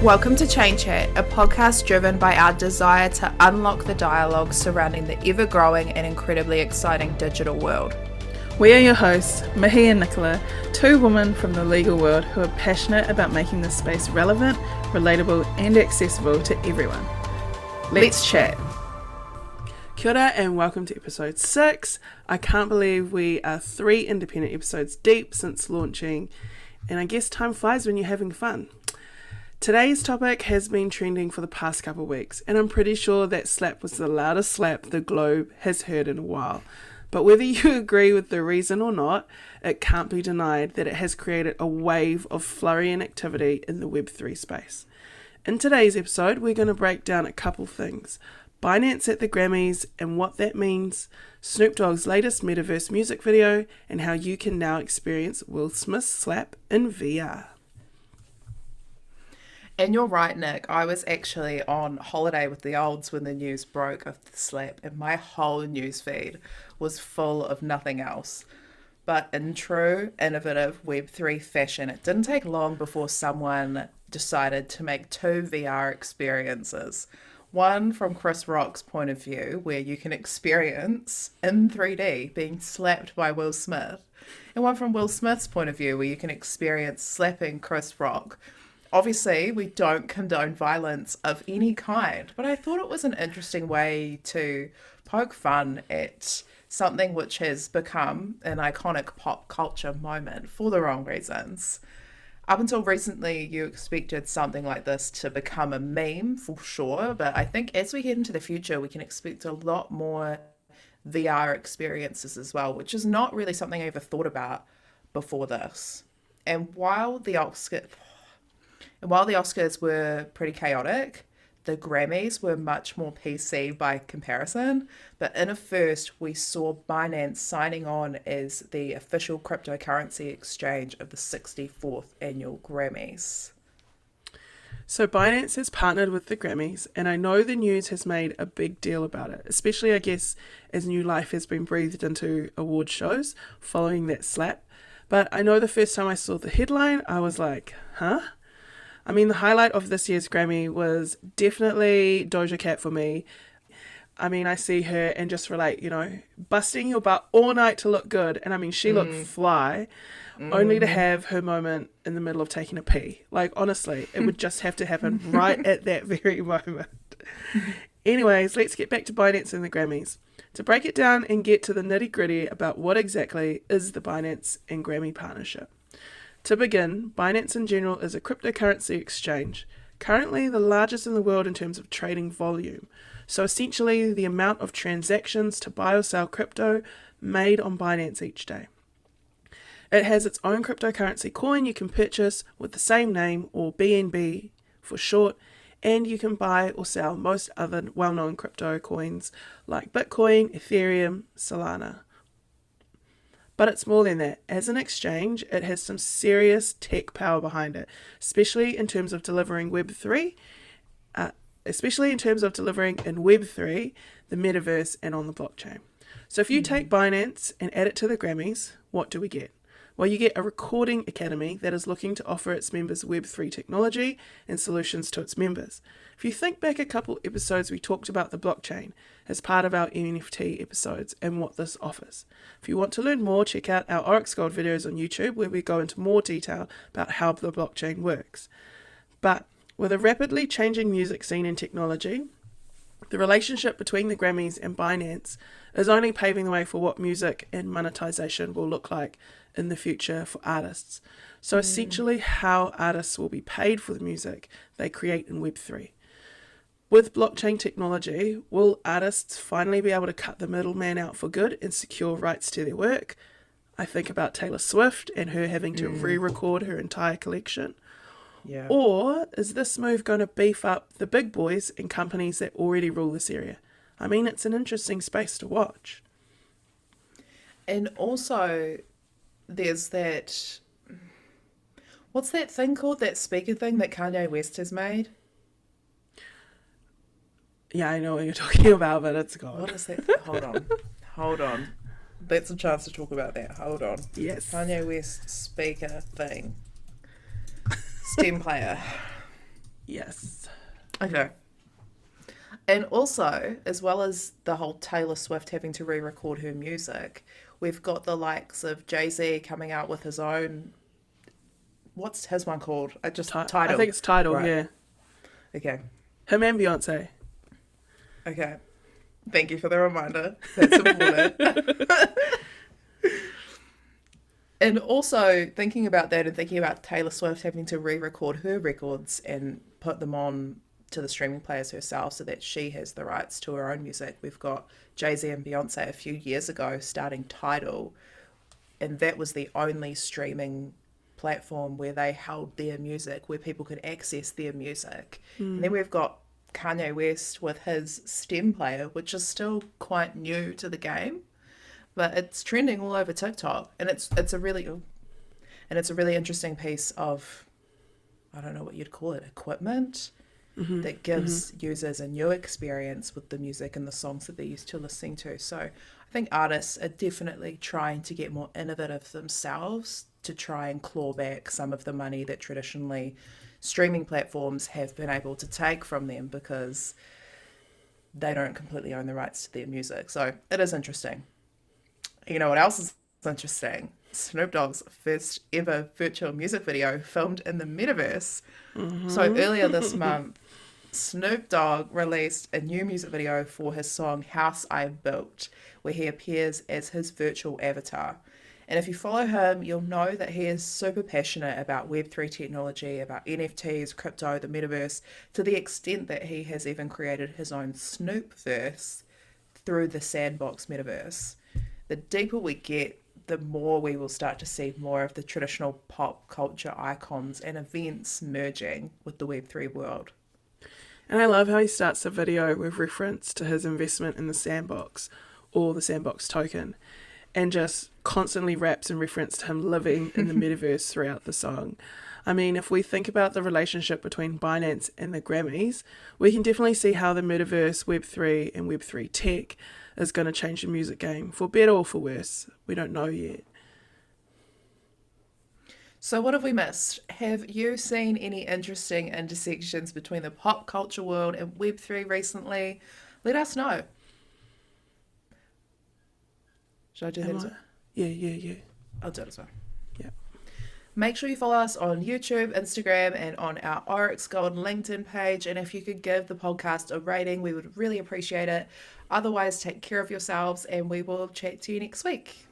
Welcome to CHAINCHAT, a podcast driven by our desire to unlock the dialogue surrounding the ever-growing and incredibly exciting digital world. We are your hosts, Mihi and Nicola, two women from the legal world who are passionate about making this space relevant, relatable and accessible to everyone. Let's chat. Kia ora and welcome to episode 6. I can't believe we are 3 independent episodes deep since launching, and I guess time flies when you're having fun. Today's topic has been trending for the past couple of weeks, and I'm pretty sure that slap was the loudest slap the globe has heard in a while. But whether you agree with the reason or not, it can't be denied that it has created a wave of flurry and activity in the Web3 space. In today's episode, we're going to break down a couple things. Binance at the Grammys and what that means, Snoop Dogg's latest Metaverse music video, and how you can now experience Will Smith's slap in VR. And you're right, Nick. I was actually on holiday with the olds when the news broke of the slap, and my whole news feed was full of nothing else. But in true, innovative Web3 fashion, it didn't take long before someone decided to make 2 VR experiences. One from Chris Rock's point of view, where you can experience in 3D being slapped by Will Smith, and one from Will Smith's point of view, where you can experience slapping Chris Rock. Obviously, we don't condone violence of any kind, but I thought it was an interesting way to poke fun at something which has become an iconic pop culture moment for the wrong reasons. Up until recently, you expected something like this to become a meme for sure, but I think as we head into the future, we can expect a lot more VR experiences as well, which is not really something I ever thought about before this. And while the Oscars were pretty chaotic, the Grammys were much more PC by comparison. But in a first, we saw Binance signing on as the official cryptocurrency exchange of the 64th annual Grammys. So Binance has partnered with the Grammys, and I know the news has made a big deal about it, especially I guess as new life has been breathed into award shows following that slap. But I know the first time I saw the headline, I was like, huh? I mean, the highlight of this year's Grammy was definitely Doja Cat for me. I mean, I see her and just relate, busting your butt all night to look good. And I mean, she looked fly, only to have her moment in the middle of taking a pee. Like, honestly, it would just have to happen right at that very moment. Anyways, let's get back to Binance and the Grammys. To break it down and get to the nitty-gritty about what exactly is the Binance and Grammy partnership. To begin, Binance in general is a cryptocurrency exchange, currently the largest in the world in terms of trading volume. So essentially the amount of transactions to buy or sell crypto made on Binance each day. It has its own cryptocurrency coin you can purchase with the same name, or BNB for short, and you can buy or sell most other well-known crypto coins like Bitcoin, Ethereum, Solana. But it's more than that. As an exchange, it has some serious tech power behind it, especially in terms of delivering Web3, in Web3, the Metaverse, and on the blockchain. So if you take Binance and add it to the Grammys, what do we get? Well, you get a recording academy that is looking to offer its members Web3 technology and solutions to its members. If you think back a couple episodes, we talked about the blockchain as part of our NFT episodes and what this offers. If you want to learn more, check out our OrixGold videos on YouTube where we go into more detail about how the blockchain works. But with a rapidly changing music scene and technology, the relationship between the Grammys and Binance is only paving the way for what music and monetization will look like in the future for artists. So essentially how artists will be paid for the music they create in Web3. With blockchain technology, will artists finally be able to cut the middleman out for good and secure rights to their work? I think about Taylor Swift and her having to re-record her entire collection. Yeah. Or is this move going to beef up the big boys and companies that already rule this area? I mean, it's an interesting space to watch. And also, there's that... What's that thing called? That speaker thing that Kanye West has made? Yeah, I know what you're talking about, but it's gone. What is that? Hold on. That's a chance to talk about that. Hold on. Yes. Kanye West speaker thing. STEM player. Yes. Okay. And also, as well as the whole Taylor Swift having to re-record her music, we've got the likes of JayZ coming out with his own. What's his one called? Just I think Title. it's Tidal, Right. yeah. Okay. Him and Beyonce. Okay. Thank you for the reminder. That's important. And also thinking about that and thinking about Taylor Swift having to re-record her records and put them on to the streaming players herself so that she has the rights to her own music. We've got Jay-Z and Beyonce a few years ago starting Tidal, and that was the only streaming platform where they held their music, where people could access their music. And then we've got Kanye West with his STEM player, which is still quite new to the game, but it's trending all over TikTok, and it's a really interesting piece of, I don't know what you'd call it, equipment that gives users a new experience with the music and the songs that they're used to listening to. So I think artists are definitely trying to get more innovative themselves to try and claw back some of the money that traditionally streaming platforms have been able to take from them because they don't completely own the rights to their music. So it is interesting. You know what else is interesting? Snoop Dogg's first ever virtual music video filmed in the Metaverse. So earlier this month, Snoop Dogg released a new music video for his song House I Built, where he appears as his virtual avatar. And if you follow him, you'll know that he is super passionate about Web3 technology, about NFTs, crypto, the metaverse, to the extent that he has even created his own SnoopVerse through the Sandbox metaverse. The deeper we get, the more we will start to see more of the traditional pop culture icons and events merging with the Web3 world. And I love how he starts the video with reference to his investment in the Sandbox, or the Sandbox token, and just constantly raps in reference to him living in the metaverse throughout the song. I mean, if we think about the relationship between Binance and the Grammys, we can definitely see how the metaverse, Web3 and Web3 tech is going to change the music game, for better or for worse. We don't know yet. So what have we missed? Have you seen any interesting intersections between the pop culture world and Web3 recently? Let us know. Should I do that as well? Yeah. I'll do it as well. Yeah. Make sure you follow us on YouTube, Instagram, and on our OrixGold LinkedIn page. And if you could give the podcast a rating, we would really appreciate it. Otherwise, take care of yourselves, and we will chat to you next week.